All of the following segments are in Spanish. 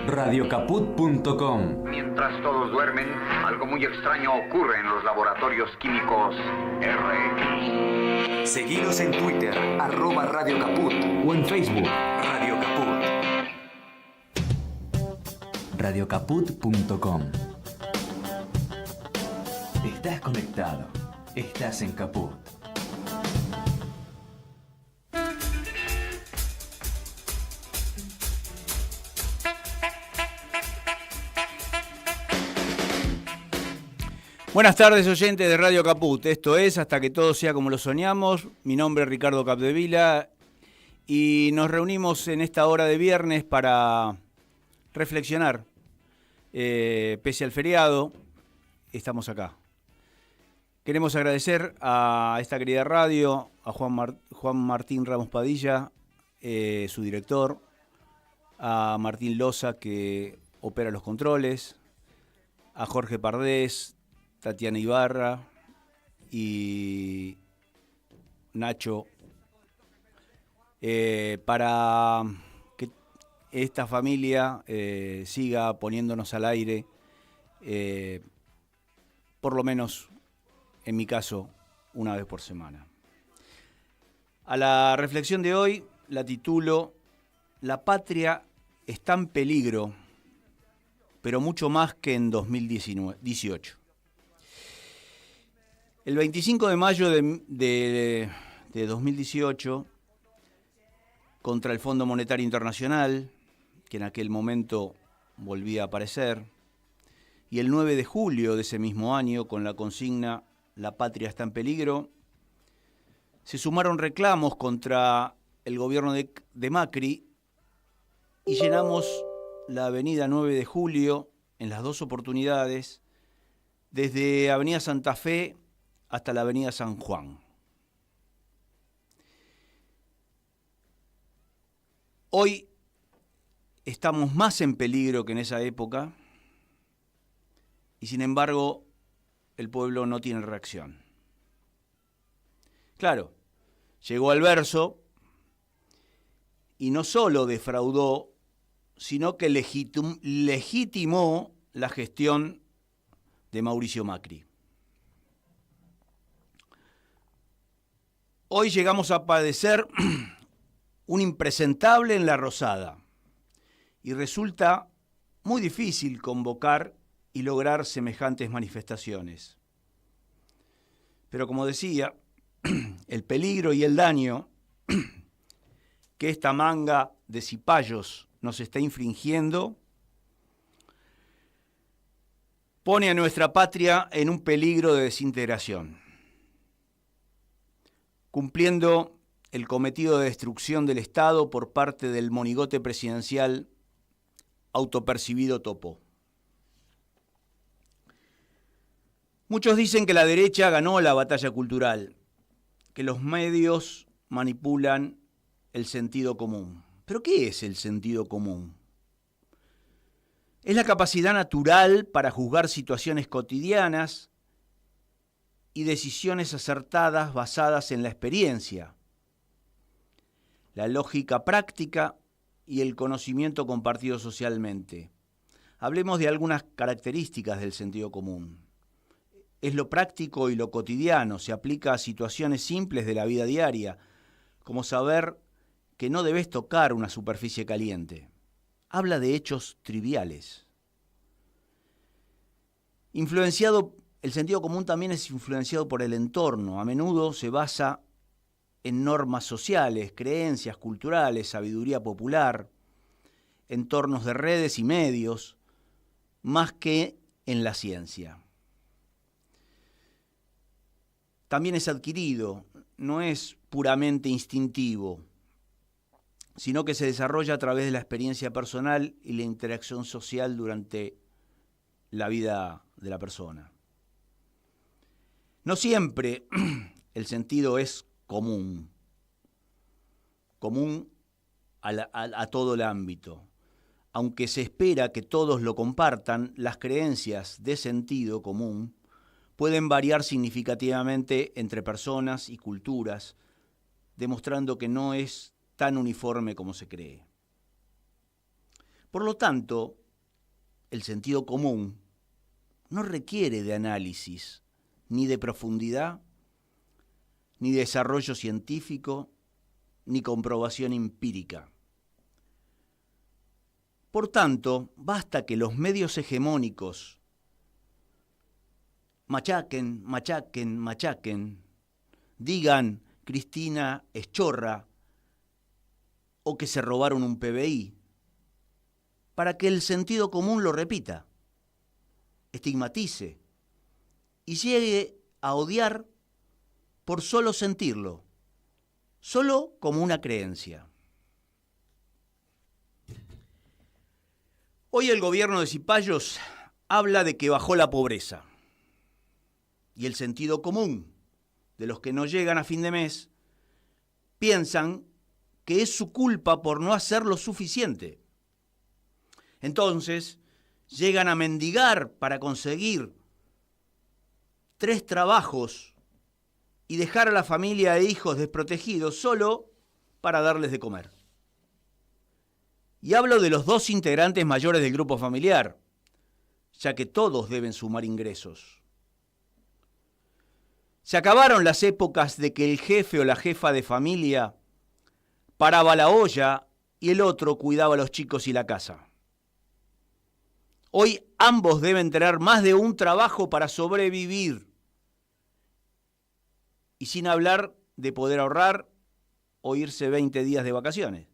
radiocaput.com. Mientras todos duermen, algo muy extraño ocurre en los laboratorios químicos RX. Seguinos en Twitter, @radiocaput, o en Facebook, Radio Caput. radiocaput.com. Estás conectado. Estás en Caput. Buenas tardes, oyentes de Radio Caput. Esto es Hasta que todo sea como lo soñamos. Mi nombre es Ricardo Capdevila y nos reunimos en esta hora de viernes para reflexionar. Pese al feriado, estamos acá. Queremos agradecer a esta querida radio, a Juan Martín Ramos Padilla, su director, a Martín Loza, que opera los controles, a Jorge Pardés, Tatiana Ibarra y Nacho, para que esta familia siga poniéndonos al aire, por lo menos en mi caso, una vez por semana. A la reflexión de hoy la titulo La patria está en peligro, pero mucho más que en 2018. El 25 de mayo de 2018, contra el Fondo Monetario Internacional, que en aquel momento volvía a aparecer, y el 9 de julio de ese mismo año, con la consigna La patria está en peligro, se sumaron reclamos contra el gobierno de Macri y llenamos la avenida 9 de julio en las dos oportunidades, desde Avenida Santa Fe hasta la Avenida San Juan. Hoy estamos más en peligro que en esa época y sin embargo el pueblo no tiene reacción. Claro, llegó al verso y no solo defraudó, sino que legitimó la gestión de Mauricio Macri. Hoy llegamos a padecer un impresentable en la Rosada y resulta muy difícil convocar y lograr semejantes manifestaciones. Pero como decía, el peligro y el daño que esta manga de cipayos nos está infringiendo pone a nuestra patria en un peligro de desintegración, cumpliendo el cometido de destrucción del Estado por parte del monigote presidencial autopercibido Topo. Muchos dicen que la derecha ganó la batalla cultural, que los medios manipulan el sentido común. ¿Pero qué es el sentido común? Es la capacidad natural para juzgar situaciones cotidianas y decisiones acertadas basadas en la experiencia, la lógica práctica y el conocimiento compartido socialmente. Hablemos de algunas características del sentido común. Es lo práctico y lo cotidiano, se aplica a situaciones simples de la vida diaria, como saber que no debes tocar una superficie caliente. Habla de hechos triviales. El sentido común también es influenciado por el entorno. A menudo se basa en normas sociales, creencias culturales, sabiduría popular, entornos de redes y medios, más que en la ciencia. También es adquirido, no es puramente instintivo, sino que se desarrolla a través de la experiencia personal y la interacción social durante la vida de la persona. No siempre el sentido es común a todo el ámbito. Aunque se espera que todos lo compartan, las creencias de sentido común pueden variar significativamente entre personas y culturas, demostrando que no es tan uniforme como se cree. Por lo tanto, el sentido común no requiere de análisis, ni de profundidad, ni desarrollo científico, ni comprobación empírica. Por tanto, basta que los medios hegemónicos machaquen, digan Cristina es chorra o que se robaron un PBI, para que el sentido común lo repita, estigmatice y llegue a odiar por solo sentirlo, solo como una creencia. Hoy el gobierno de Cipayos habla de que bajó la pobreza y el sentido común de los que no llegan a fin de mes piensan que es su culpa por no hacer lo suficiente. Entonces, llegan a mendigar para conseguir 3 trabajos y dejar a la familia e hijos desprotegidos solo para darles de comer. Y hablo de los 2 integrantes mayores del grupo familiar, ya que todos deben sumar ingresos. Se acabaron las épocas de que el jefe o la jefa de familia paraba la olla y el otro cuidaba a los chicos y la casa. Hoy ambos deben tener más de un trabajo para sobrevivir. Y sin hablar de poder ahorrar o irse 20 días de vacaciones.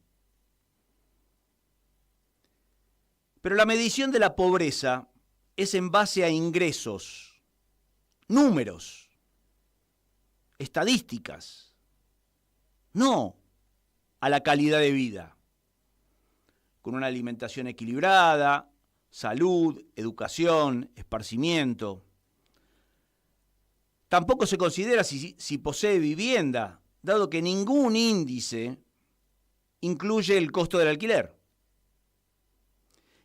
Pero la medición de la pobreza es en base a ingresos, números, estadísticas, no a la calidad de vida. Con una alimentación equilibrada, salud, educación, esparcimiento. Tampoco se considera si posee vivienda, dado que ningún índice incluye el costo del alquiler.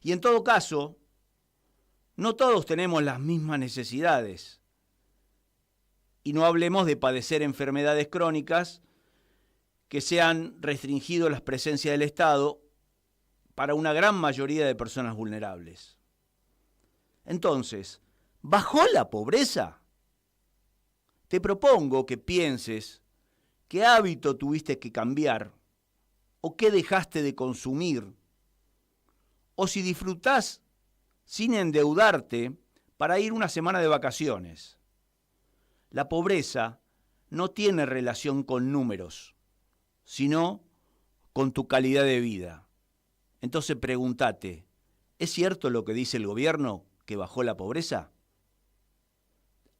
Y en todo caso, no todos tenemos las mismas necesidades. Y no hablemos de padecer enfermedades crónicas que se han restringido las presencias del Estado para una gran mayoría de personas vulnerables. Entonces, ¿bajó la pobreza? Te propongo que pienses qué hábito tuviste que cambiar o qué dejaste de consumir, o si disfrutás sin endeudarte para ir una semana de vacaciones. La pobreza no tiene relación con números, sino con tu calidad de vida. Entonces pregúntate, ¿es cierto lo que dice el gobierno, que bajó la pobreza?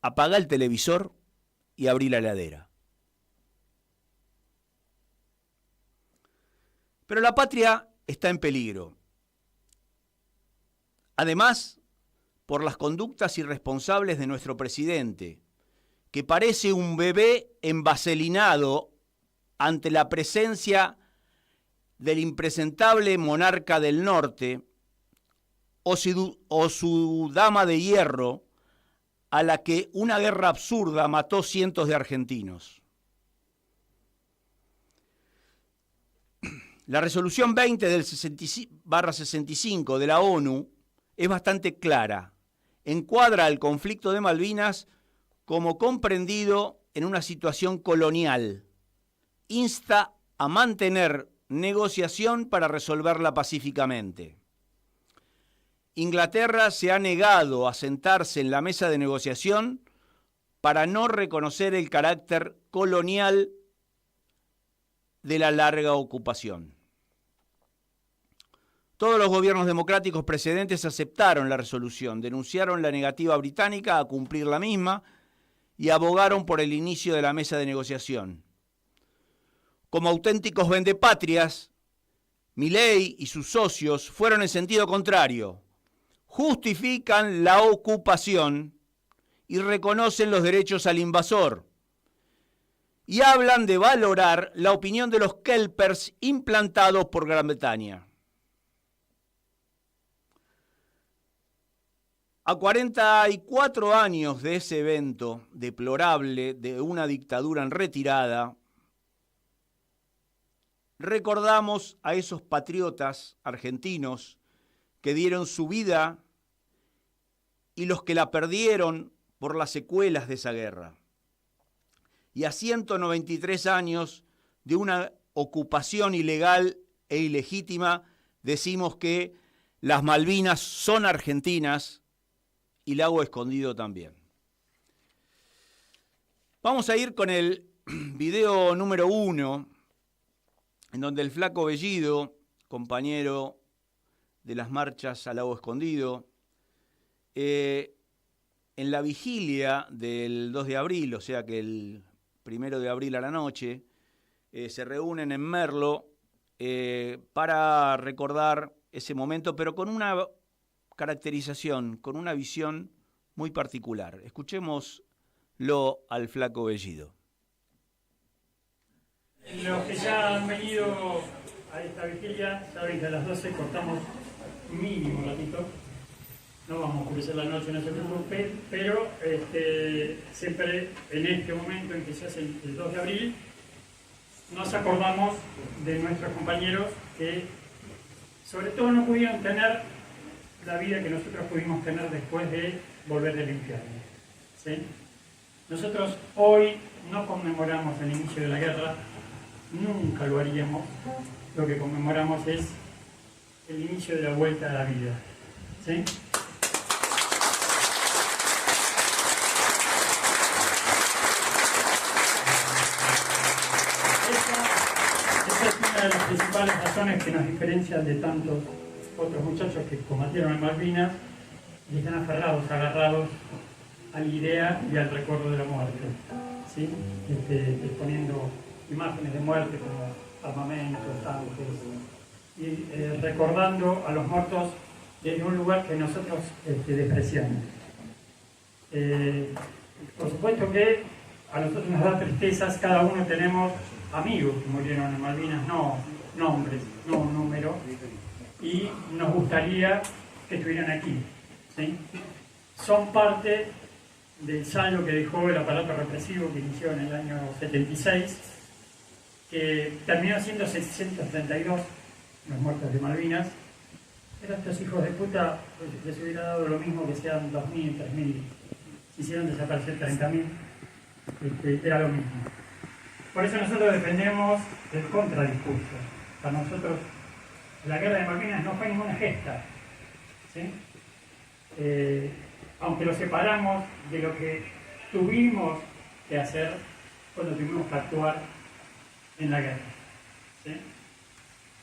Apagá el televisor y abrí la heladera. Pero la patria está en peligro. Además, por las conductas irresponsables de nuestro presidente, que parece un bebé envaselinado ante la presencia del impresentable monarca del norte o su dama de hierro, a la que una guerra absurda mató cientos de argentinos. La resolución 20 del 65 de la ONU es bastante clara. Encuadra al conflicto de Malvinas como comprendido en una situación colonial. Insta a mantener negociación para resolverla pacíficamente. Inglaterra se ha negado a sentarse en la mesa de negociación para no reconocer el carácter colonial de la larga ocupación. Todos los gobiernos democráticos precedentes aceptaron la resolución, denunciaron la negativa británica a cumplir la misma y abogaron por el inicio de la mesa de negociación. Como auténticos vendepatrias, Milei y sus socios fueron en sentido contrario. Justifican la ocupación y reconocen los derechos al invasor. Y hablan de valorar la opinión de los kelpers implantados por Gran Bretaña. A 44 años de ese evento deplorable de una dictadura en retirada, recordamos a esos patriotas argentinos que dieron su vida y los que la perdieron por las secuelas de esa guerra. Y a 193 años de una ocupación ilegal e ilegítima, decimos que las Malvinas son argentinas y Lago Escondido también. Vamos a ir con el video número 1, en donde el Flaco Bellido, compañero de las marchas a Lago Escondido, en la vigilia del 2 de abril, o sea que el 1 de abril a la noche, se reúnen en Merlo para recordar ese momento, pero con una caracterización, con una visión muy particular. Escuchémoslo al Flaco Bellido. Los que ya han venido a esta vigilia saben que a las 12 cortamos mínimo un ratito. No vamos a oscurecer la noche, no se preocupe, pero siempre en este momento en que se hace el 2 de abril, nos acordamos de nuestros compañeros que sobre todo no pudieron tener la vida que nosotros pudimos tener después de volver del infierno. ¿Sí? Nosotros hoy no conmemoramos el inicio de la guerra, nunca lo haríamos. Lo que conmemoramos es el inicio de la vuelta a la vida. ¿Sí? Esa es una de las principales razones que nos diferencian de tantos otros muchachos que combatieron en Malvinas y están aferrados, agarrados a la idea y al recuerdo de la muerte, ¿sí? Poniendo imágenes de muerte como armamentos, tanques, y recordando a los muertos desde un lugar que nosotros despreciamos. Por supuesto que a nosotros nos da tristezas, cada uno tenemos amigos que murieron en Malvinas, no nombres, no números, y nos gustaría que estuvieran aquí, ¿sí? Son parte del saldo que dejó el aparato represivo que inició en el año 76, que terminó siendo 632 los muertos de Malvinas. Pero a estos hijos de puta les hubiera dado lo mismo que sean 2.000, 3.000, si hicieron desaparecer 30.000, era lo mismo. Por eso nosotros defendemos el contradiscurso. Para nosotros la guerra de Malvinas no fue ninguna gesta, ¿sí? Aunque lo separamos de lo que tuvimos que hacer cuando tuvimos que actuar en la guerra, ¿sí?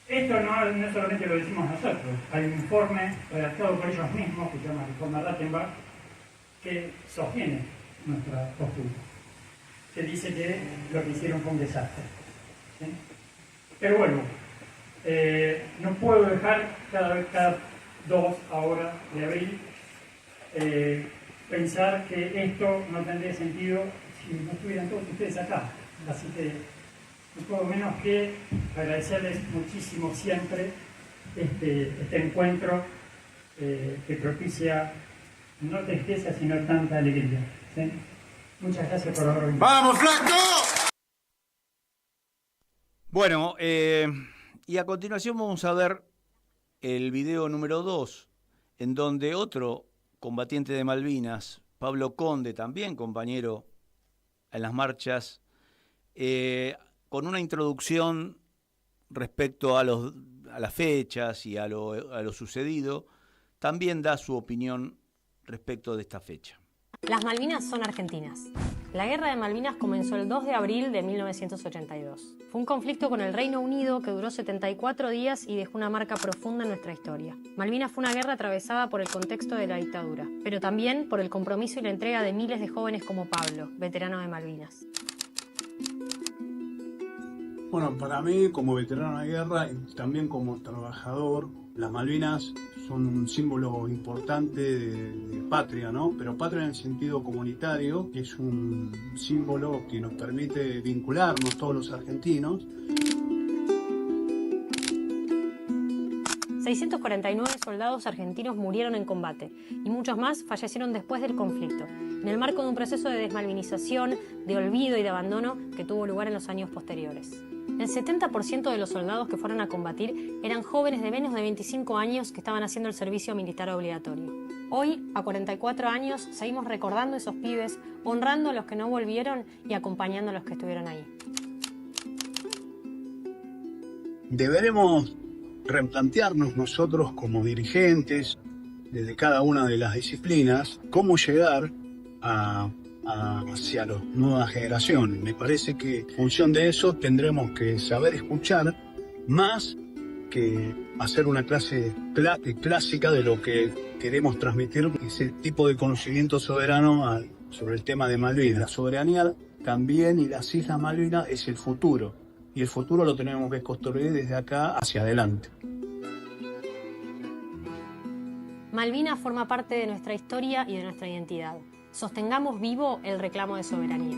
Esto no solamente lo decimos nosotros, hay un informe redactado por ellos mismos que se llama Informe Rattenbach que sostiene nuestra postura, que dice que lo que hicieron fue un desastre, ¿sí? Pero bueno, no puedo dejar cada 2 ahora de abril pensar que esto no tendría sentido si no estuvieran todos ustedes acá. Así que no puedo menos que agradecerles muchísimo siempre este encuentro que propicia no tristeza sino tanta alegría, ¿sí? Muchas gracias por haber venido. ¡Vamos, Flaco! Bueno, y a continuación vamos a ver el video número 2, en donde otro combatiente de Malvinas, Pablo Conde, también compañero en las marchas, con una introducción respecto a las fechas y a lo sucedido, también da su opinión respecto de esta fecha. Las Malvinas son argentinas. La Guerra de Malvinas comenzó el 2 de abril de 1982. Fue un conflicto con el Reino Unido que duró 74 días y dejó una marca profunda en nuestra historia. Malvinas fue una guerra atravesada por el contexto de la dictadura, pero también por el compromiso y la entrega de miles de jóvenes como Pablo, veterano de Malvinas. Bueno, para mí, como veterano de guerra y también como trabajador, las Malvinas son un símbolo importante de patria, ¿no? Pero patria en el sentido comunitario, que es un símbolo que nos permite vincularnos todos los argentinos. 649 soldados argentinos murieron en combate y muchos más fallecieron después del conflicto, en el marco de un proceso de desmalvinización, de olvido y de abandono que tuvo lugar en los años posteriores. El 70% de los soldados que fueron a combatir eran jóvenes de menos de 25 años que estaban haciendo el servicio militar obligatorio. Hoy, a 44 años, seguimos recordando a esos pibes, honrando a los que no volvieron y acompañando a los que estuvieron ahí. Deberemos replantearnos nosotros como dirigentes, desde cada una de las disciplinas, cómo llegar hacia las nuevas generaciones. Me parece que en función de eso tendremos que saber escuchar más que hacer una clase clásica de lo que queremos transmitir, ese tipo de conocimiento soberano sobre el tema de Malvinas. La soberanía también y las Islas Malvinas es el futuro, y el futuro lo tenemos que construir desde acá hacia adelante. Malvinas forma parte de nuestra historia y de nuestra identidad. Sostengamos vivo el reclamo de soberanía.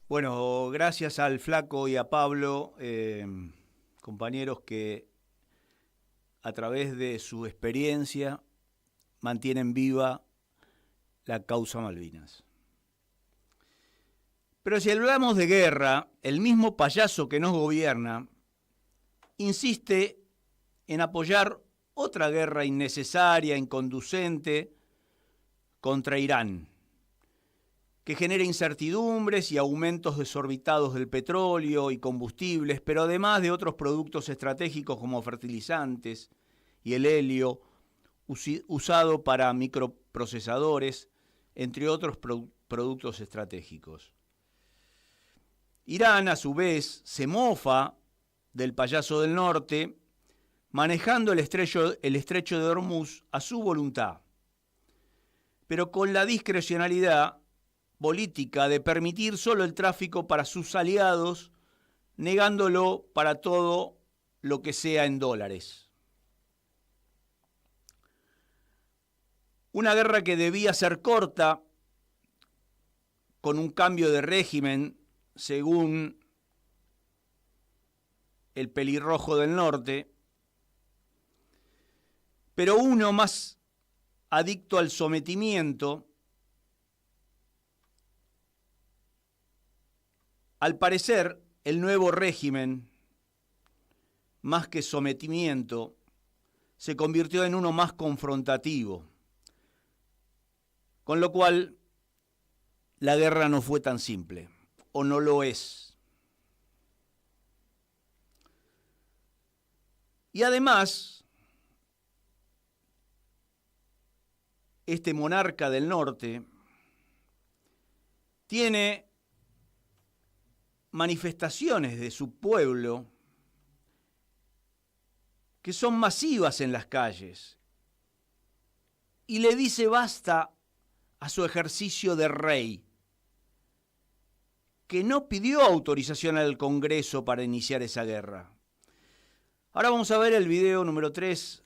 Bueno, gracias al Flaco y a Pablo, compañeros que a través de su experiencia mantienen viva la causa Malvinas. Pero si hablamos de guerra, el mismo payaso que nos gobierna insiste en apoyar otra guerra innecesaria, inconducente, contra Irán, que genera incertidumbres y aumentos desorbitados del petróleo y combustibles, pero además de otros productos estratégicos como fertilizantes y el helio, usado para microprocesadores, entre otros productos estratégicos. Irán, a su vez, se mofa del payaso del norte, manejando el estrecho de Hormuz a su voluntad, pero con la discrecionalidad política de permitir solo el tráfico para sus aliados, negándolo para todo lo que sea en dólares. Una guerra que debía ser corta, con un cambio de régimen, según el pelirrojo del norte, pero uno más adicto al sometimiento. Al parecer, el nuevo régimen, más que sometimiento, se convirtió en uno más confrontativo, con lo cual la guerra no fue tan simple, o no lo es. Y además, este monarca del norte tiene manifestaciones de su pueblo que son masivas en las calles y le dice basta a su ejercicio de rey, que no pidió autorización al Congreso para iniciar esa guerra. Ahora vamos a ver el video número 3,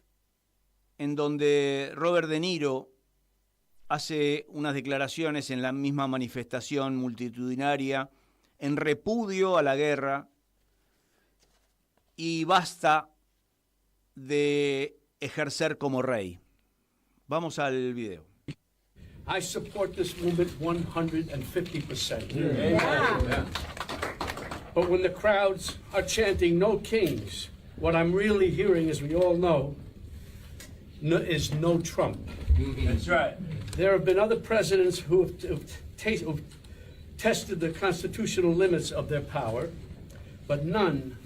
en donde Robert De Niro hace unas declaraciones en la misma manifestación multitudinaria en repudio a la guerra y basta de ejercer como rey. Vamos al video. I support this movement 150%. Yeah. But when the crowds are chanting "No Kings," what I'm really hearing, as we all know, is "No Trump." That's right. There have been other presidents who have tested the constitutional limits of their power, but none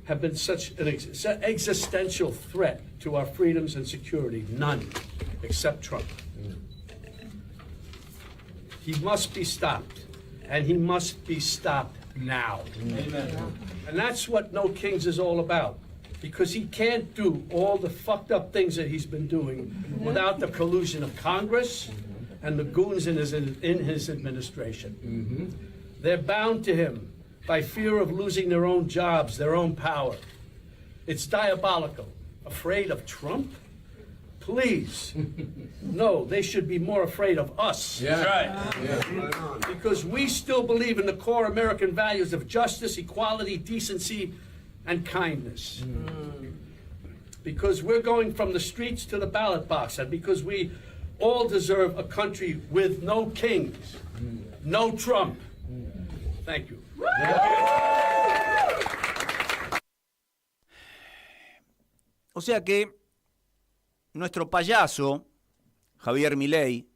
have been such an existential threat to our freedoms and security. None, except Trump. He must be stopped, and he must be stopped now. Amen. And that's what No Kings is all about, because he can't do all the fucked up things that he's been doing without the collusion of Congress and the goons in his administration. They're bound to him by fear of losing their own jobs, their own power. It's diabolical. Afraid of Trump? Please. No, they should be more afraid of us. Yeah. That's right. Yeah. Because we still believe in the core American values of justice, equality, decency, and kindness. Because we're going from the streets to the ballot box, and because we all deserve a country with no kings, no Trump. Thank you. O sea que nuestro payaso, Javier Milei,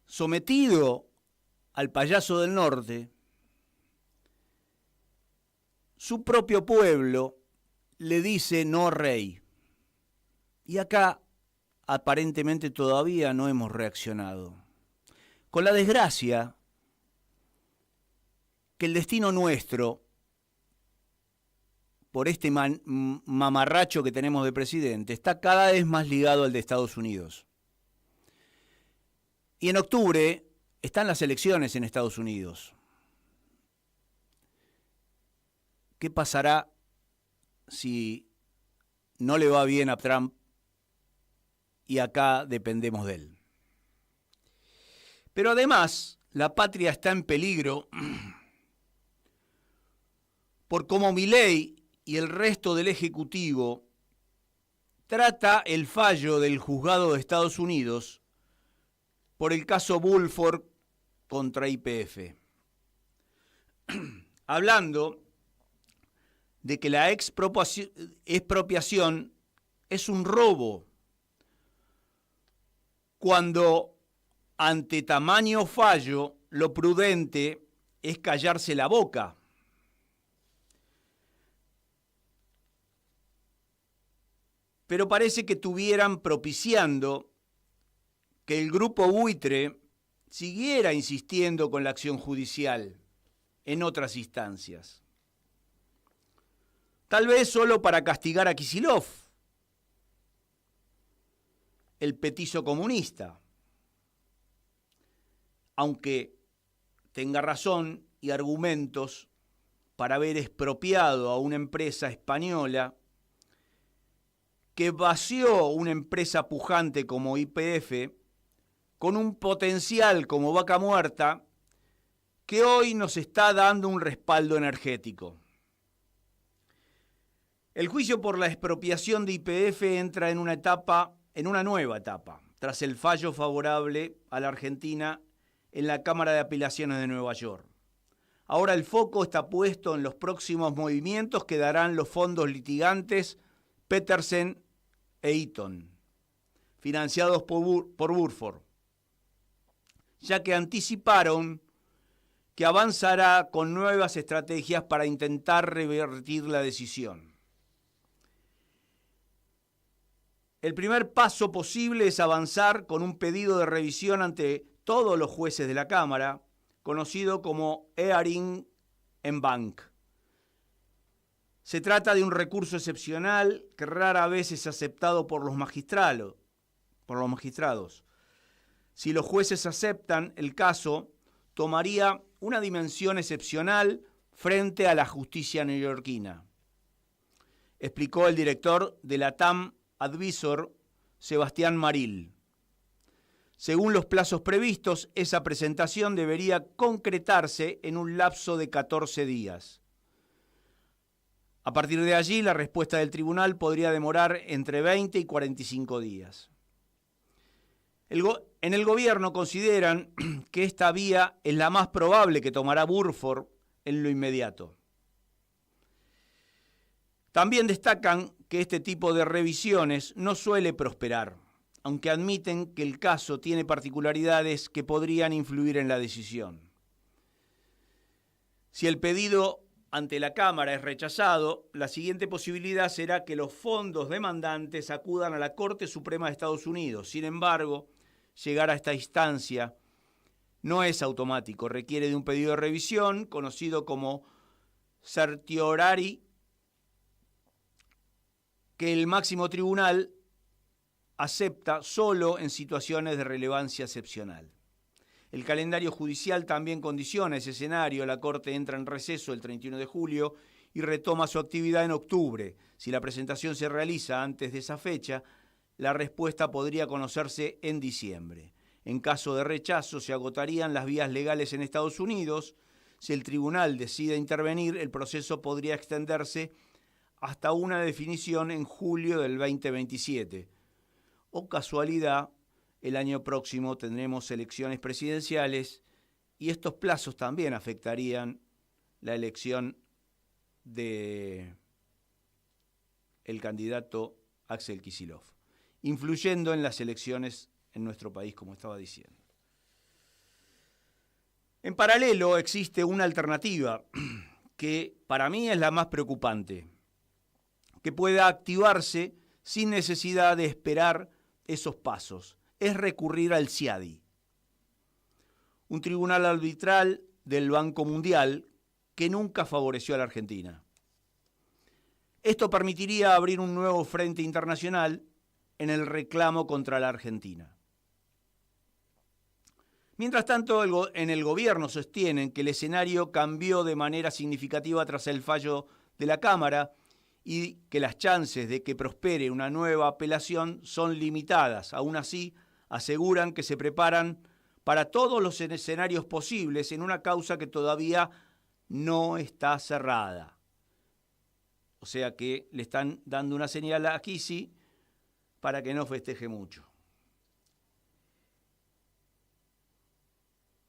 sometido al payaso del norte, su propio pueblo le dice no rey. Y acá aparentemente todavía no hemos reaccionado. Con la desgracia que el destino nuestro, por este mamarracho que tenemos de presidente, está cada vez más ligado al de Estados Unidos. Y en octubre están las elecciones en Estados Unidos. ¿Qué pasará si no le va bien a Trump y acá dependemos de él? Pero además, la patria está en peligro por cómo Milei y el resto del Ejecutivo trata el fallo del juzgado de Estados Unidos por el caso Woolford contra YPF. Hablando de que la expropiación es un robo, cuando ante tamaño fallo lo prudente es callarse la boca. Pero parece que estuvieran propiciando que el grupo buitre siguiera insistiendo con la acción judicial en otras instancias. Tal vez solo para castigar a Kicillof, el petizo comunista, aunque tenga razón y argumentos para haber expropiado a una empresa española que vació una empresa pujante como YPF con un potencial como Vaca Muerta que hoy nos está dando un respaldo energético. El juicio por la expropiación de YPF entra en una nueva etapa, tras el fallo favorable a la Argentina en la Cámara de Apelaciones de Nueva York. Ahora el foco está puesto en los próximos movimientos que darán los fondos litigantes Petersen e Eaton, financiados por Woolford, ya que anticiparon que avanzará con nuevas estrategias para intentar revertir la decisión. El primer paso posible es avanzar con un pedido de revisión ante todos los jueces de la Cámara, conocido como hearing en banc. Se trata de un recurso excepcional que rara vez es aceptado por los magistrados. Si los jueces aceptan el caso, tomaría una dimensión excepcional frente a la justicia neoyorquina, explicó el director de la TAM Advisor, Sebastián Maril. Según los plazos previstos, esa presentación debería concretarse en un lapso de 14 días. A partir de allí, la respuesta del tribunal podría demorar entre 20 y 45 días. En el gobierno consideran que esta vía es la más probable que tomará Woolford en lo inmediato. También destacan que este tipo de revisiones no suele prosperar, aunque admiten que el caso tiene particularidades que podrían influir en la decisión. Si el pedido ante la Cámara es rechazado, la siguiente posibilidad será que los fondos demandantes acudan a la Corte Suprema de Estados Unidos. Sin embargo, llegar a esta instancia no es automático, requiere de un pedido de revisión conocido como certiorari, que el máximo tribunal acepta solo en situaciones de relevancia excepcional. El calendario judicial también condiciona ese escenario. La Corte entra en receso el 31 de julio y retoma su actividad en octubre. Si la presentación se realiza antes de esa fecha, la respuesta podría conocerse en diciembre. En caso de rechazo, se agotarían las vías legales en Estados Unidos. Si el tribunal decide intervenir, el proceso podría extenderse hasta una definición en julio del 2027. o casualidad, el año próximo tendremos elecciones presidenciales y estos plazos también afectarían la elección de el candidato Axel Kicillof, influyendo en las elecciones en nuestro país, como estaba diciendo. En paralelo existe una alternativa que para mí es la más preocupante, que pueda activarse sin necesidad de esperar esos pasos, es recurrir al CIADI, un tribunal arbitral del Banco Mundial que nunca favoreció a la Argentina. Esto permitiría abrir un nuevo frente internacional en el reclamo contra la Argentina. Mientras tanto, en el gobierno sostienen que el escenario cambió de manera significativa tras el fallo de la Cámara y que las chances de que prospere una nueva apelación son limitadas. Aún así, aseguran que se preparan para todos los escenarios posibles en una causa que todavía no está cerrada. O sea que le están dando una señal a Kicillof para que no festeje mucho.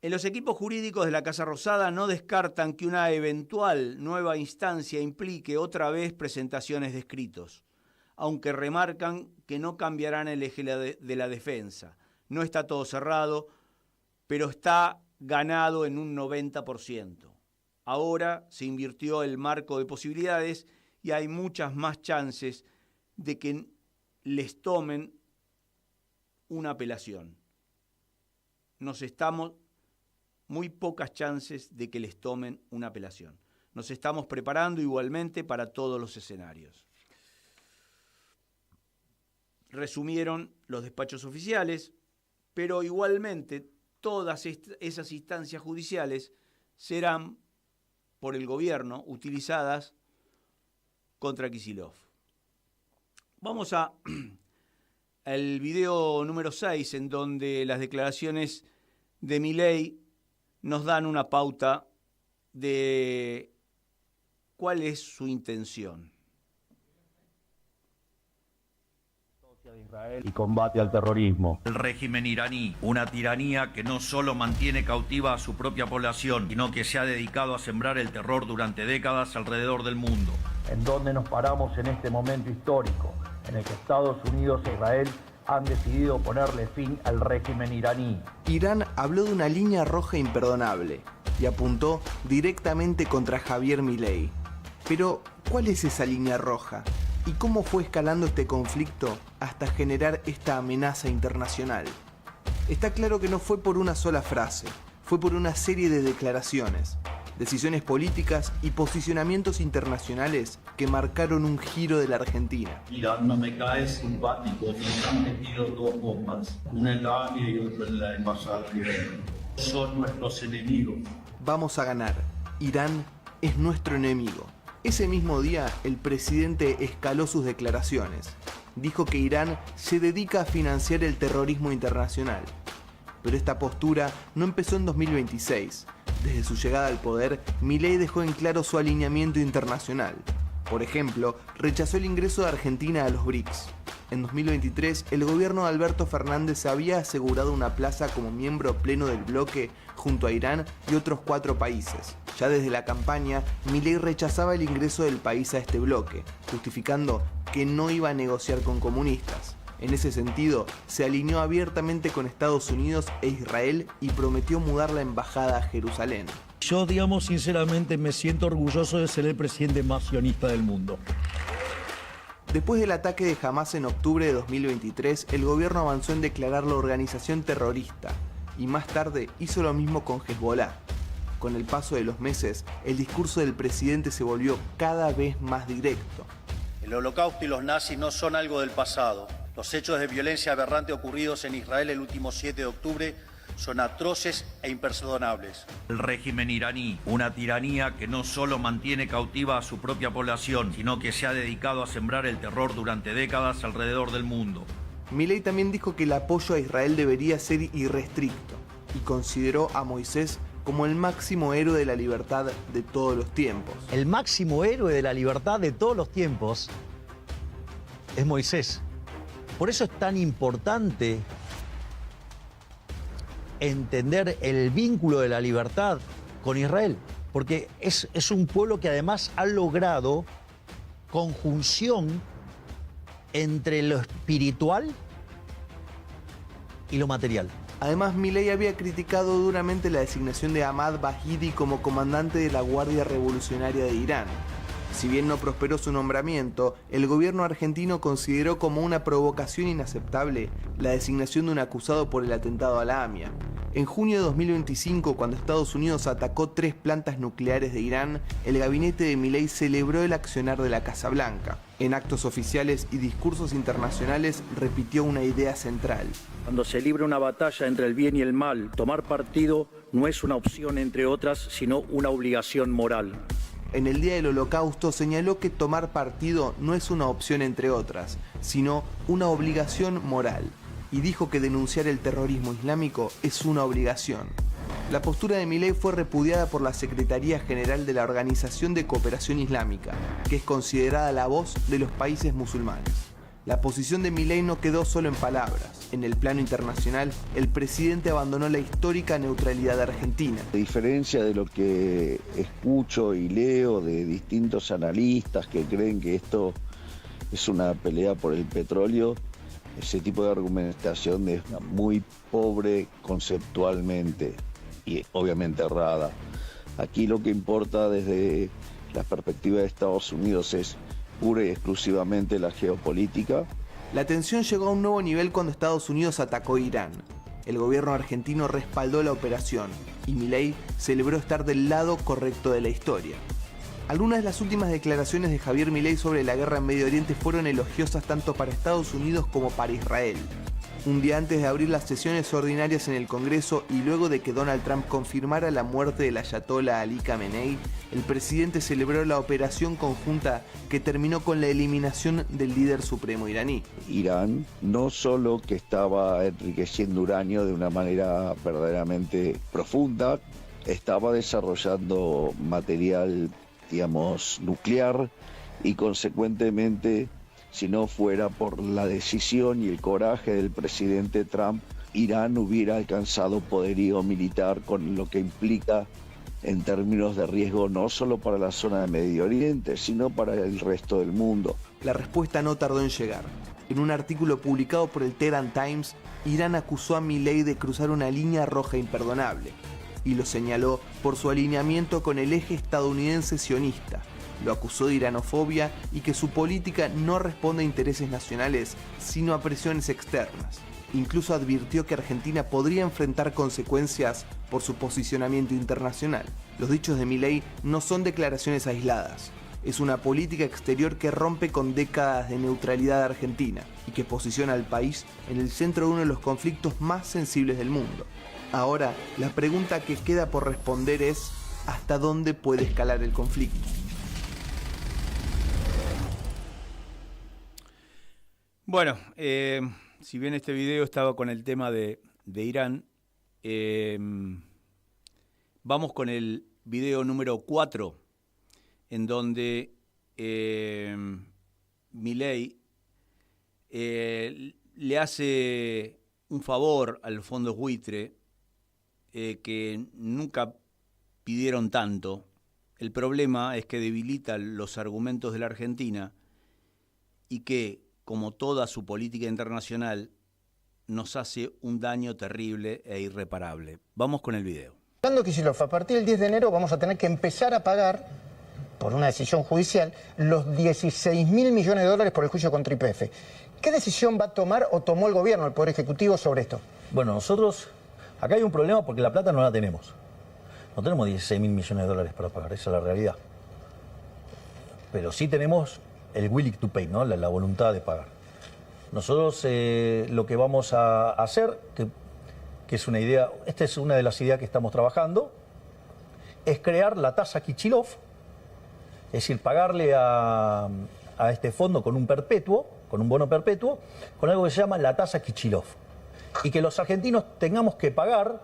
En los equipos jurídicos de la Casa Rosada no descartan que una eventual nueva instancia implique otra vez presentaciones de escritos, aunque remarcan que no cambiarán el eje de la defensa. No está todo cerrado, pero está ganado en un 90%. Ahora se invirtió el marco de posibilidades y hay muchas más chances de que les tomen una apelación. Muy pocas chances de que les tomen una apelación. Nos estamos preparando igualmente para todos los escenarios. Resumieron los despachos oficiales, pero igualmente todas esas instancias judiciales serán por el gobierno utilizadas contra Kicillof. Vamos al video número 6, en donde las declaraciones de Milei nos dan una pauta de cuál es su intención. Y combate al terrorismo. El régimen iraní, una tiranía que no solo mantiene cautiva a su propia población, sino que se ha dedicado a sembrar el terror durante décadas alrededor del mundo. ¿En dónde nos paramos en este momento histórico, en el que Estados Unidos e Israel han decidido ponerle fin al régimen iraní? Irán habló de una línea roja imperdonable y apuntó directamente contra Javier Milei. Pero, ¿cuál es esa línea roja? ¿Y cómo fue escalando este conflicto hasta generar esta amenaza internacional? Está claro que no fue por una sola frase, fue por una serie de declaraciones, decisiones políticas y posicionamientos internacionales que marcaron un giro de la Argentina. Irán no me cae simpático, nos han metido dos bombas, una en la AMIA y otra en la embajada de Irán. Son nuestros enemigos. Vamos a ganar. Irán es nuestro enemigo. Ese mismo día, el presidente escaló sus declaraciones. Dijo que Irán se dedica a financiar el terrorismo internacional. Pero esta postura no empezó en 2026. Desde su llegada al poder, Milei dejó en claro su alineamiento internacional. Por ejemplo, rechazó el ingreso de Argentina a los BRICS. En 2023, el gobierno de Alberto Fernández había asegurado una plaza como miembro pleno del bloque junto a Irán y otros 4 países. Ya desde la campaña, Milei rechazaba el ingreso del país a este bloque, justificando que no iba a negociar con comunistas. En ese sentido, se alineó abiertamente con Estados Unidos e Israel y prometió mudar la embajada a Jerusalén. Yo, sinceramente, me siento orgulloso de ser el presidente más sionista del mundo. Después del ataque de Hamás en octubre de 2023, el gobierno avanzó en declarar la organización terrorista y más tarde hizo lo mismo con Hezbollah. Con el paso de los meses, el discurso del presidente se volvió cada vez más directo. El holocausto y los nazis no son algo del pasado. Los hechos de violencia aberrante ocurridos en Israel el último 7 de octubre son atroces e imperdonables. El régimen iraní, una tiranía que no solo mantiene cautiva a su propia población, sino que se ha dedicado a sembrar el terror durante décadas alrededor del mundo. Milei también dijo que el apoyo a Israel debería ser irrestricto y consideró a Moisés como el máximo héroe de la libertad de todos los tiempos. El máximo héroe de la libertad de todos los tiempos es Moisés. Por eso es tan importante entender el vínculo de la libertad con Israel, porque es un pueblo que además ha logrado conjunción entre lo espiritual y lo material. Además, Milei había criticado duramente la designación de Ahmad Bahidi como comandante de la Guardia Revolucionaria de Irán. Si bien no prosperó su nombramiento, el gobierno argentino consideró como una provocación inaceptable la designación de un acusado por el atentado a la AMIA. En junio de 2025, cuando Estados Unidos atacó 3 plantas nucleares de Irán, el gabinete de Milei celebró el accionar de la Casa Blanca. En actos oficiales y discursos internacionales repitió una idea central. Cuando se libra una batalla entre el bien y el mal, tomar partido no es una opción entre otras, sino una obligación moral. En el Día del Holocausto señaló que tomar partido no es una opción entre otras, sino una obligación moral. Y dijo que denunciar el terrorismo islámico es una obligación. La postura de Milei fue repudiada por la Secretaría General de la Organización de Cooperación Islámica, que es considerada la voz de los países musulmanes. La posición de Milei no quedó solo en palabras. En el plano internacional, el presidente abandonó la histórica neutralidad argentina. A diferencia de lo que escucho y leo de distintos analistas que creen que esto es una pelea por el petróleo, ese tipo de argumentación es muy pobre conceptualmente y obviamente errada. Aquí lo que importa desde la perspectiva de Estados Unidos es pura y exclusivamente la geopolítica. La tensión llegó a un nuevo nivel cuando Estados Unidos atacó Irán. El gobierno argentino respaldó la operación y Milei celebró estar del lado correcto de la historia. Algunas de las últimas declaraciones de Javier Milei sobre la guerra en Medio Oriente fueron elogiosas tanto para Estados Unidos como para Israel. Un día antes de abrir las sesiones ordinarias en el Congreso y luego de que Donald Trump confirmara la muerte del ayatollah Ali Khamenei, el presidente celebró la operación conjunta que terminó con la eliminación del líder supremo iraní. Irán no solo que estaba enriqueciendo uranio de una manera verdaderamente profunda, estaba desarrollando material, digamos, nuclear y consecuentemente, si no fuera por la decisión y el coraje del presidente Trump, Irán hubiera alcanzado poderío militar con lo que implica en términos de riesgo no solo para la zona de Medio Oriente, sino para el resto del mundo. La respuesta no tardó en llegar. En un artículo publicado por el Tehran Times, Irán acusó a Milei de cruzar una línea roja imperdonable y lo señaló por su alineamiento con el eje estadounidense sionista. Lo acusó de iranofobia y que su política no responde a intereses nacionales, sino a presiones externas. Incluso advirtió que Argentina podría enfrentar consecuencias por su posicionamiento internacional. Los dichos de Milei no son declaraciones aisladas. Es una política exterior que rompe con décadas de neutralidad argentina y que posiciona al país en el centro de uno de los conflictos más sensibles del mundo. Ahora, la pregunta que queda por responder es ¿hasta dónde puede escalar el conflicto? Bueno, si bien este video estaba con el tema de Irán, vamos con el video número 4, en donde Milei le hace un favor al fondo buitre que nunca pidieron tanto. El problema es que debilita los argumentos de la Argentina y que, como toda su política internacional, nos hace un daño terrible e irreparable. Vamos con el video. Hablando Kicillof, a partir del 10 de enero vamos a tener que empezar a pagar, por una decisión judicial, los 16.000 millones de dólares por el juicio contra YPF. ¿Qué decisión va a tomar o tomó el gobierno, el Poder Ejecutivo, sobre esto? Bueno, nosotros, acá hay un problema porque la plata no la tenemos. No tenemos 16.000 millones de dólares para pagar, esa es la realidad. Pero sí tenemos el willing to pay, ¿no? La voluntad de pagar. Nosotros lo que vamos a hacer, que es una idea, esta es una de las ideas que estamos trabajando, es crear la tasa Kicillof, es decir, pagarle a este fondo con un perpetuo, con un bono perpetuo, con algo que se llama la tasa Kicillof. Y que los argentinos tengamos que pagar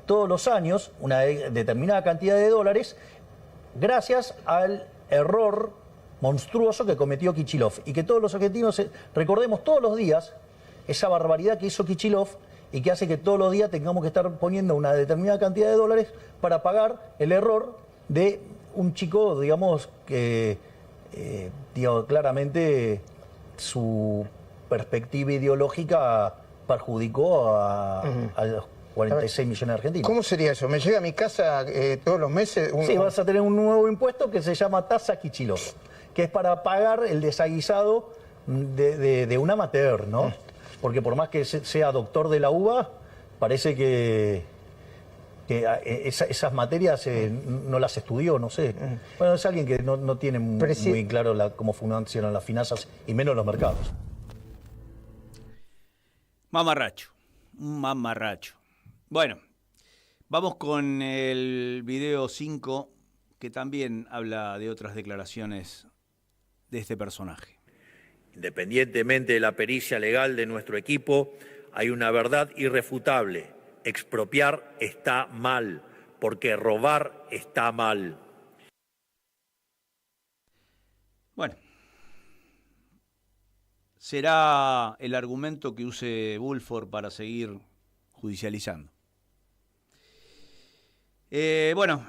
todos los años una determinada cantidad de dólares gracias al error monstruoso que cometió Kicillof. Y que todos los argentinos recordemos todos los días esa barbaridad que hizo Kichilov y que hace que todos los días tengamos que estar poniendo una determinada cantidad de dólares para pagar el error de un chico, digamos, que claramente su perspectiva ideológica perjudicó a los 46 millones de argentinos. ¿Cómo sería eso? ¿Me llega a mi casa todos los meses? Sí, vas a tener un nuevo impuesto que se llama tasa Kichilov, que es para pagar el desaguisado de un amateur, ¿no? Porque por más que sea doctor de la UBA, parece que esas materias no las estudió, no sé. Bueno, es alguien que no tiene muy claro cómo funcionan las finanzas y menos los mercados. Mamarracho, un mamarracho. Bueno, vamos con el video 5, que también habla de otras declaraciones de este personaje. Independientemente de la pericia legal de nuestro equipo, hay una verdad irrefutable. Expropiar está mal, porque robar está mal. Bueno, será el argumento que use Woolford para seguir judicializando. Bueno,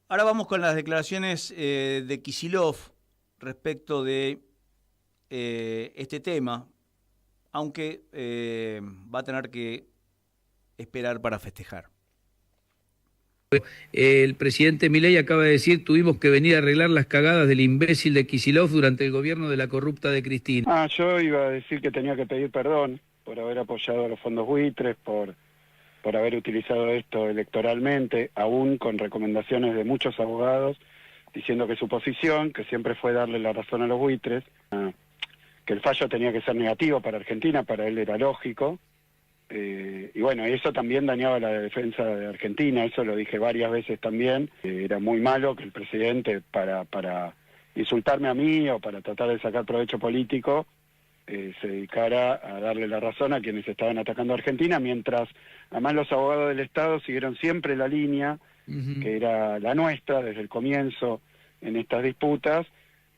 ahora vamos con las declaraciones de Kicillof respecto de este tema, aunque va a tener que esperar para festejar. El presidente Milei acaba de decir: tuvimos que venir a arreglar las cagadas del imbécil de Kicillof durante el gobierno de la corrupta de Cristina. Yo iba a decir que tenía que pedir perdón por haber apoyado a los fondos buitres, por haber utilizado esto electoralmente, aún con recomendaciones de muchos abogados, diciendo que su posición, que siempre fue darle la razón a los buitres, que el fallo tenía que ser negativo para Argentina, para él era lógico. Y bueno, eso también dañaba la defensa de Argentina, eso lo dije varias veces también. Era muy malo que el presidente, para insultarme a mí o para tratar de sacar provecho político, se dedicara a darle la razón a quienes estaban atacando a Argentina, mientras además los abogados del Estado siguieron siempre la línea que era la nuestra desde el comienzo en estas disputas,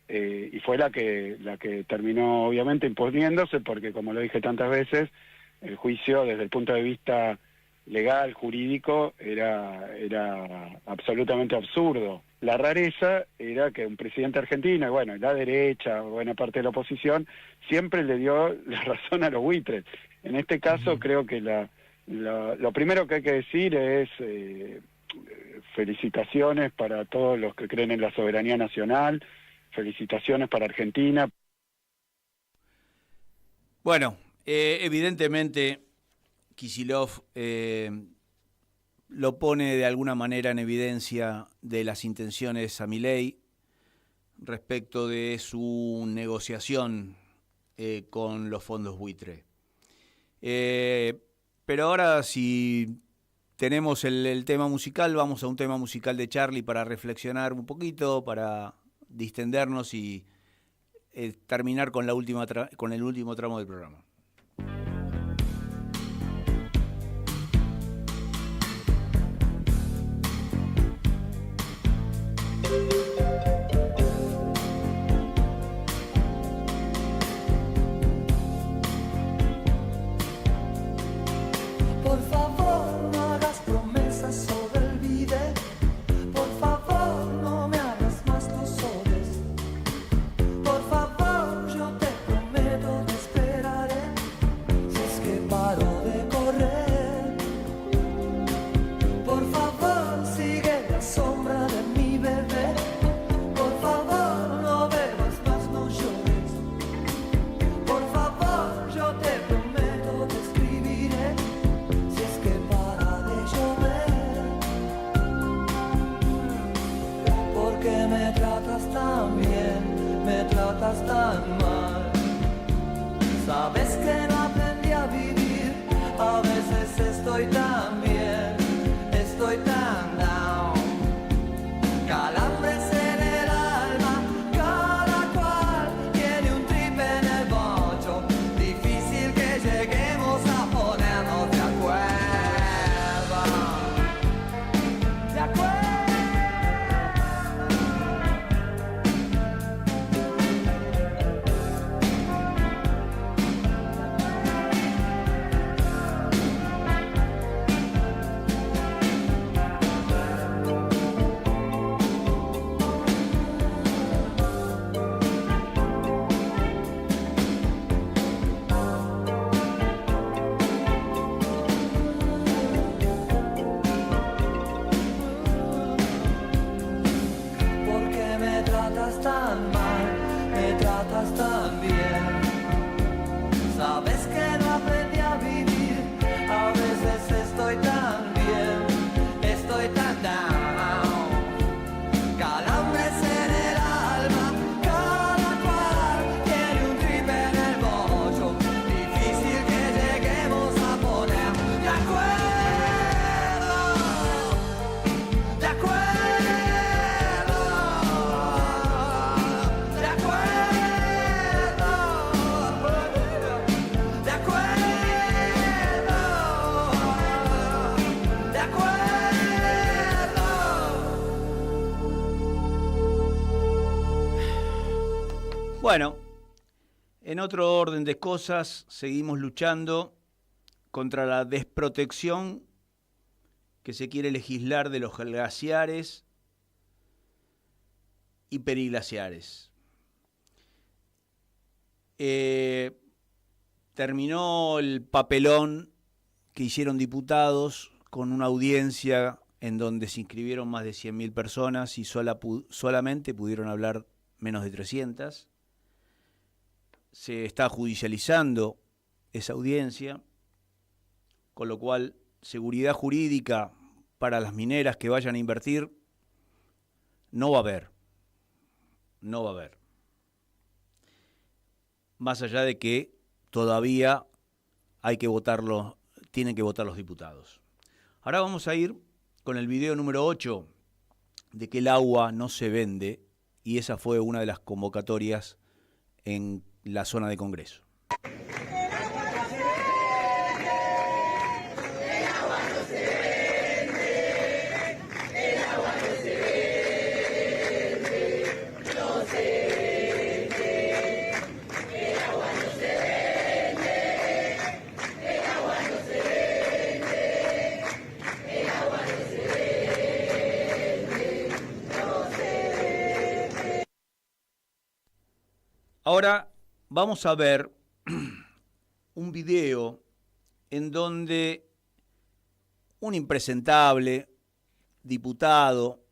y fue la que terminó obviamente imponiéndose, porque como lo dije tantas veces, el juicio desde el punto de vista legal, jurídico, era absolutamente absurdo. La rareza era que un presidente argentino, y bueno, la derecha, buena parte de la oposición, siempre le dio la razón a los buitres. En este caso creo que lo primero que hay que decir es felicitaciones para todos los que creen en la soberanía nacional, felicitaciones para Argentina. Bueno, evidentemente Kicillof lo pone de alguna manera en evidencia de las intenciones a Milei respecto de su negociación con los fondos buitre. Pero ahora, si tenemos el tema musical, vamos a un tema musical de Charlie para reflexionar un poquito, para distendernos y terminar con con el último tramo del programa. Por favor, no hagas promesas o te olvide. Por favor, no me hagas más tus odios. Por favor, yo te prometo te esperaré. Si es que paro de correr. Por favor, sigue la sombra de mi bebé. Por favor, no bebas más, no llores. Por favor, yo te prometo te escribiré. Si es que para de llover, porque me tratas tan bien, me tratas tan mal. Sabes que no aprendí a vivir, a veces estoy tan bien, estoy tan down. Calambres en el alma, cada cual tiene un trip en el bocho. Difícil que lleguemos a ponernos de acuerdo. De acuerdo. Bueno, en otro orden de cosas, seguimos luchando contra la desprotección que se quiere legislar de los glaciares y periglaciares. Terminó el papelón que hicieron diputados con una audiencia en donde se inscribieron más de 100.000 personas y solamente pudieron hablar menos de 300. Se está judicializando esa audiencia, con lo cual seguridad jurídica para las mineras que vayan a invertir no va a haber. No va a haber. Más allá de que todavía hay que votarlo, tienen que votar los diputados. Ahora vamos a ir con el video número 8 de que el agua no se vende, y esa fue una de las convocatorias en la zona de Congreso. Ahora vamos a ver un video en donde un impresentable diputado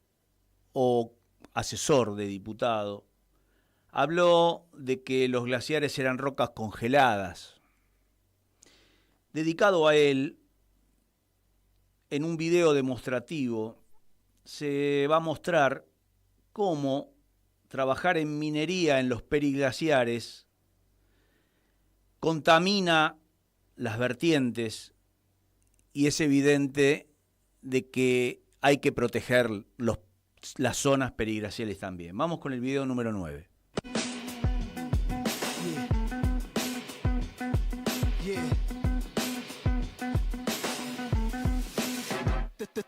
o asesor de diputado habló de que los glaciares eran rocas congeladas. Dedicado a él, en un video demostrativo, se va a mostrar cómo trabajar en minería en los periglaciares contamina las vertientes y es evidente de que hay que proteger las zonas periglaciales también. Vamos con el video número 9.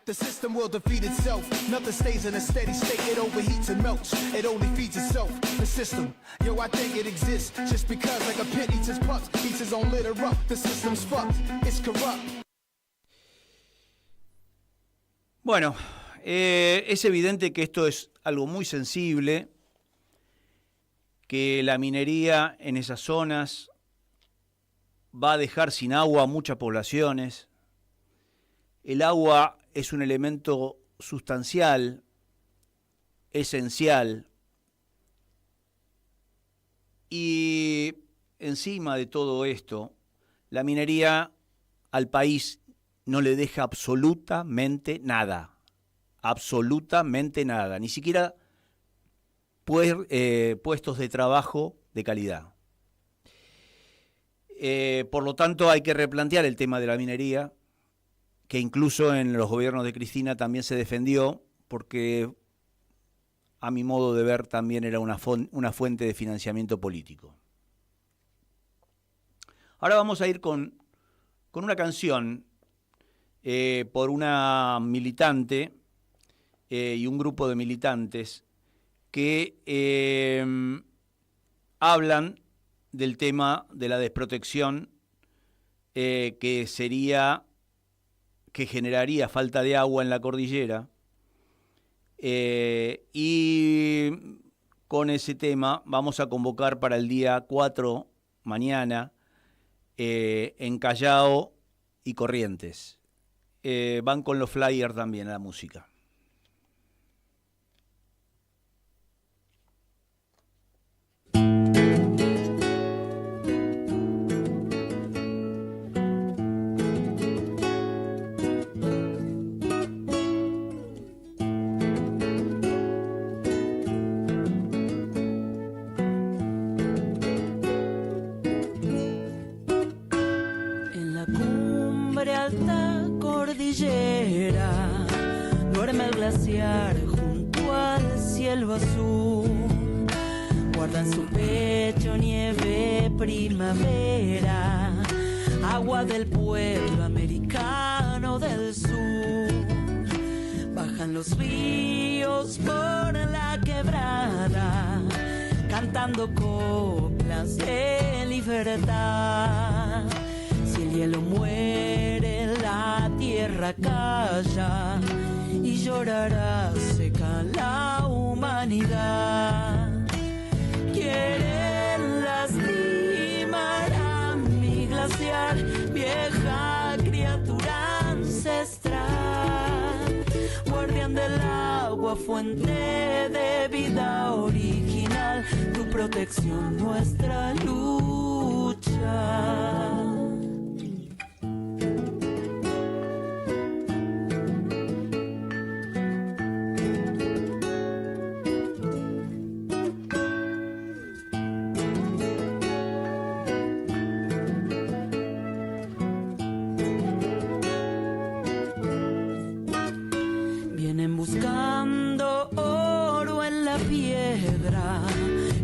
The system will defeat itself. Nothing stays in a steady state. It overheats and melts. It only feeds itself. The system, yo, I think it exists just because, like a pit eats his pups, eats his own litter up. The system's fucked. It's corrupt. Bueno, es evidente que esto es algo muy sensible, que la minería en esas zonas va a dejar sin agua a muchas poblaciones. El agua es un elemento sustancial, esencial, y encima de todo esto, la minería al país no le deja absolutamente nada, ni siquiera puestos de trabajo de calidad. Por lo tanto, hay que replantear el tema de la minería, que incluso en los gobiernos de Cristina también se defendió, porque a mi modo de ver también era una fuente de financiamiento político. Ahora vamos a ir con una canción por una militante y un grupo de militantes que hablan del tema de la desprotección que generaría falta de agua en la cordillera, y con ese tema vamos a convocar para el día 4, mañana, en Callao y Corrientes. Van con los flyers también a la música. Duerme el glaciar junto al cielo azul, guarda en su pecho nieve primavera, agua del pueblo americano del sur. Bajan los ríos por la quebrada, cantando coplas de libertad. Si el hielo muere, la tierra calla y llorará seca la humanidad. Quieren lastimar a mi glaciar, vieja criatura ancestral, guardián del agua, fuente de vida original, tu protección, nuestra lucha. Buscando oro en la piedra,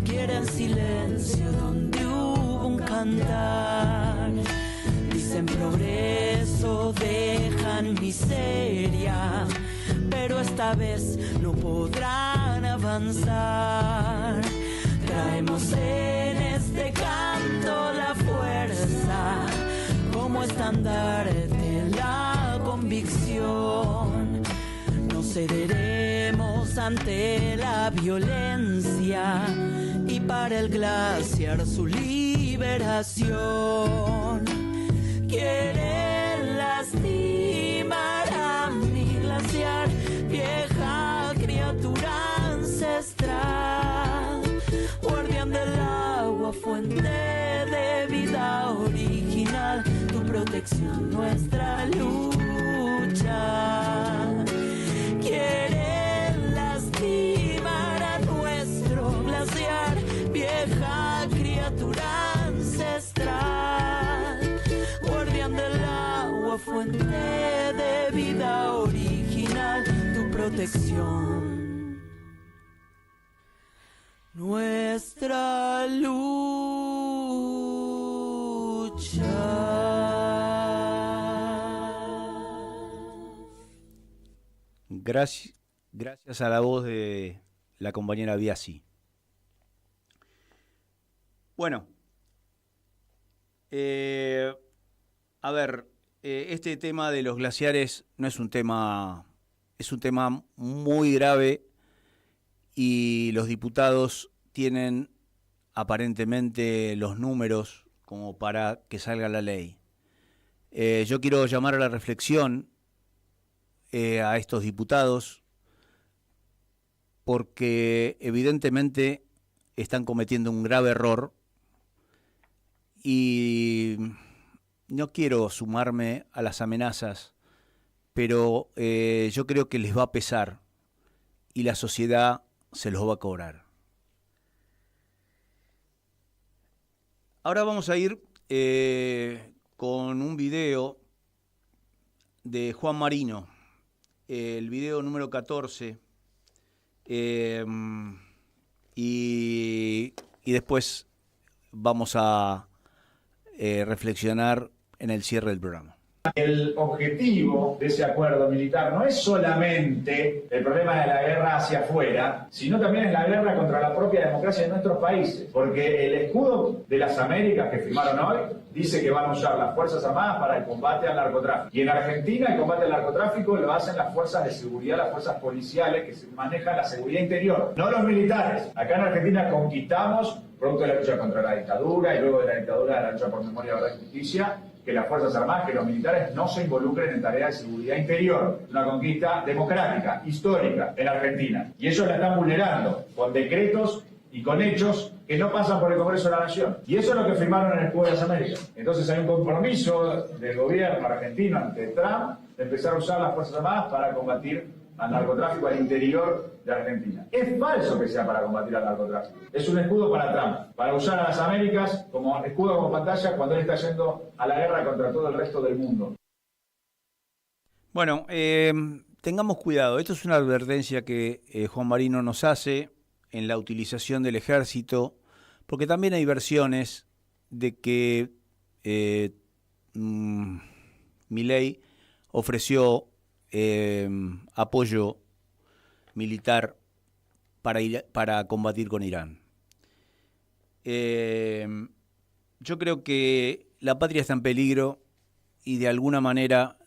quieren silencio donde hubo un cantar. Dicen progreso, dejan miseria, pero esta vez no podrán avanzar. Traemos en este canto la fuerza, como estandarte la convicción. Cederemos ante la violencia y para el glaciar su liberación. Quieren lastimar a mi glaciar, vieja criatura ancestral, guardián del agua, fuente de vida original, tu protección, nuestra lucha. Quieren lastimar a nuestro glaciar, vieja criatura ancestral, guardián del agua, fuente de vida original, tu protección, nuestra lucha. Gracias a la voz de la compañera Biasi. Bueno, a ver, este tema de los glaciares no es un tema, es un tema muy grave y los diputados tienen aparentemente los números como para que salga la ley. Yo quiero llamar a la reflexión a estos diputados porque evidentemente están cometiendo un grave error y no quiero sumarme a las amenazas, pero yo creo que les va a pesar y la sociedad se los va a cobrar. Ahora vamos a ir con un video de Juan Marino, el video número 14, y después vamos a reflexionar en el cierre del programa. El objetivo de ese acuerdo militar no es solamente el problema de la guerra hacia afuera, sino también es la guerra contra la propia democracia de nuestros países. Porque el escudo de las Américas que firmaron hoy dice que van a usar las Fuerzas Armadas para el combate al narcotráfico. Y en Argentina el combate al narcotráfico lo hacen las fuerzas de seguridad, las fuerzas policiales que manejan la seguridad interior, no los militares. Acá en Argentina conquistamos, producto de la lucha contra la dictadura y luego de la dictadura de la lucha por memoria, verdad y justicia, que las Fuerzas Armadas, que los militares no se involucren en tareas de seguridad interior. Una conquista democrática, histórica, en Argentina. Y ellos la están vulnerando con decretos y con hechos que no pasan por el Congreso de la Nación. Y eso es lo que firmaron en el escudo de las Américas. Entonces hay un compromiso del gobierno argentino ante Trump de empezar a usar las Fuerzas Armadas para combatir al narcotráfico al interior de Argentina. Es falso que sea para combatir al narcotráfico. Es un escudo para Trump, para usar a las Américas como escudo, como pantalla, cuando él está yendo a la guerra contra todo el resto del mundo. Bueno, tengamos cuidado. Esto es una advertencia que Juan Marino nos hace en la utilización del ejército, porque también hay versiones de que Milei ofreció apoyo militar para combatir con Irán. yo creo que la patria está en peligro y de alguna manera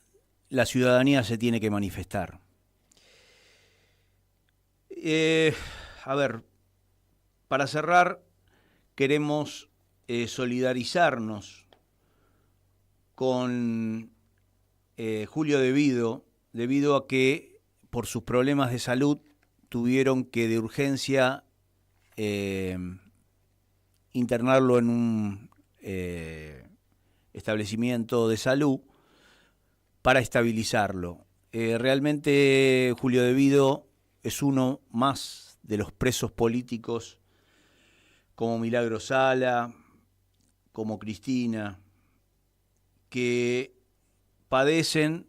la ciudadanía se tiene que manifestar. A ver, para cerrar, queremos solidarizarnos con Julio De Vido, debido a que por sus problemas de salud tuvieron que de urgencia internarlo en un establecimiento de salud para estabilizarlo. Realmente Julio De Vido es uno más de los presos políticos como Milagro Sala, como Cristina, que padecen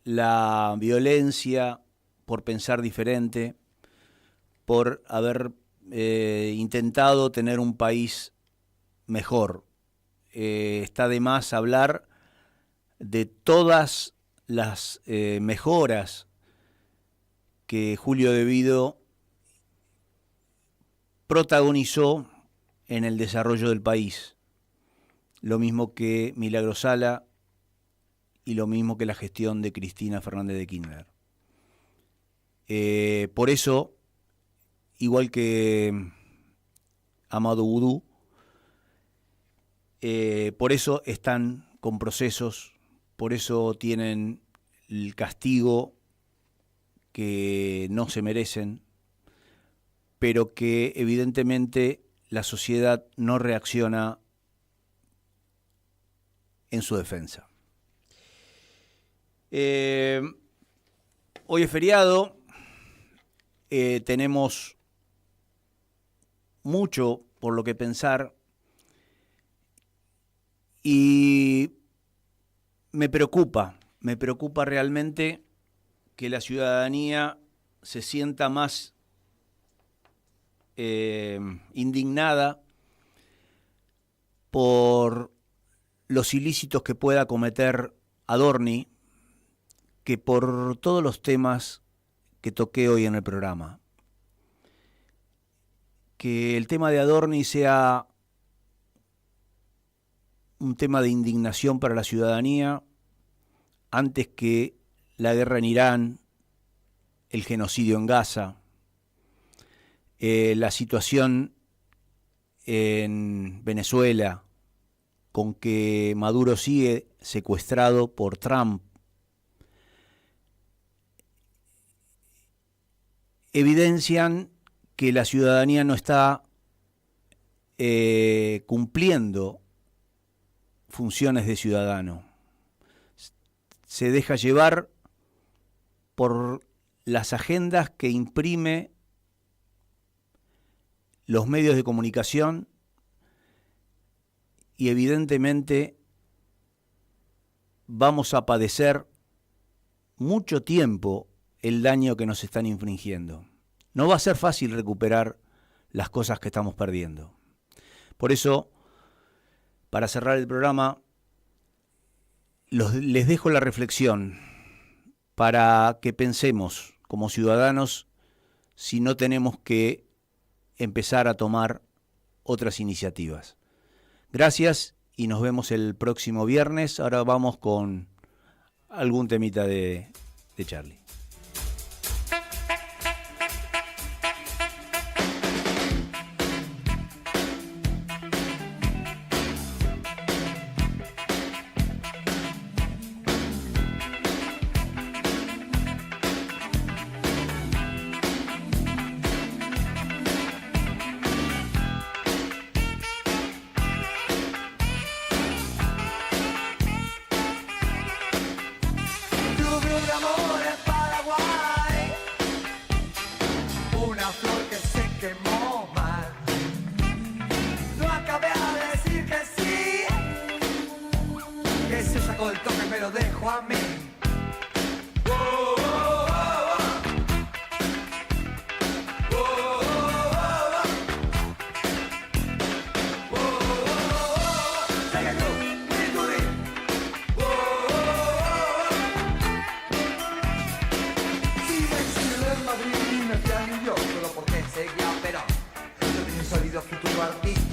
la violencia por pensar diferente, por haber intentado tener un país mejor. Está de más hablar de todas las mejoras que Julio De Vido protagonizó en el desarrollo del país. Lo mismo que Milagro Sala y lo mismo que la gestión de Cristina Fernández de Kirchner. Por eso, igual que Amado Vudú, por eso están con procesos, por eso tienen el castigo que no se merecen, pero que evidentemente la sociedad no reacciona en su defensa. Hoy es feriado, tenemos mucho por lo que pensar y me preocupa realmente que la ciudadanía se sienta más indignada por los ilícitos que pueda cometer Adorni que por todos los temas que toqué hoy en el programa. Que el tema de Adorni sea un tema de indignación para la ciudadanía antes que la guerra en Irán, el genocidio en Gaza, la situación en Venezuela, con que Maduro sigue secuestrado por Trump. Evidencian que la ciudadanía no está cumpliendo funciones de ciudadano. Se deja llevar por las agendas que imprime los medios de comunicación y evidentemente vamos a padecer mucho tiempo el daño que nos están infringiendo. No va a ser fácil recuperar las cosas que estamos perdiendo. Por eso, para cerrar el programa, les dejo la reflexión para que pensemos como ciudadanos si no tenemos que empezar a tomar otras iniciativas. Gracias y nos vemos el próximo viernes. Ahora vamos con algún temita de Charlie. Madrid, me fui a New York solo porque seguía, pero yo tenía un sol perdido futuro artístico.